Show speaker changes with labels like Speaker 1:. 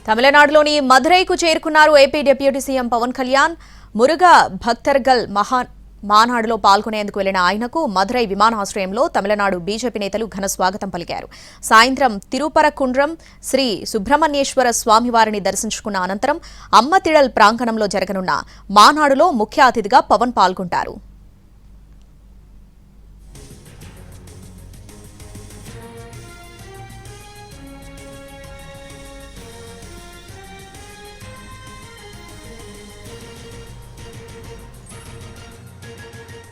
Speaker 1: తమిళనాడులోని మదురైకు చేరుకున్నారు AP deputy CM Pawan Kalyan. Muruga Bhaktargal మానాడులో పాల్గొనేందుకు వెళ్లిన ఆయనకు మదురై విమానాశ్రయంలో తమిళనాడు బీజేపీ నేతలు ఘన స్వాగతం పలికారు. సాయంత్రం తిరుపరకుండ్రం శ్రీ సుబ్రహ్మణ్యేశ్వర స్వామివారిని దర్శించుకున్న అనంతరం అమ్మతిడల్ ప్రాంగణంలో జరగనున్న మానాడులో ముఖ్య అతిథిగా పవన్ పాల్గొంటారు.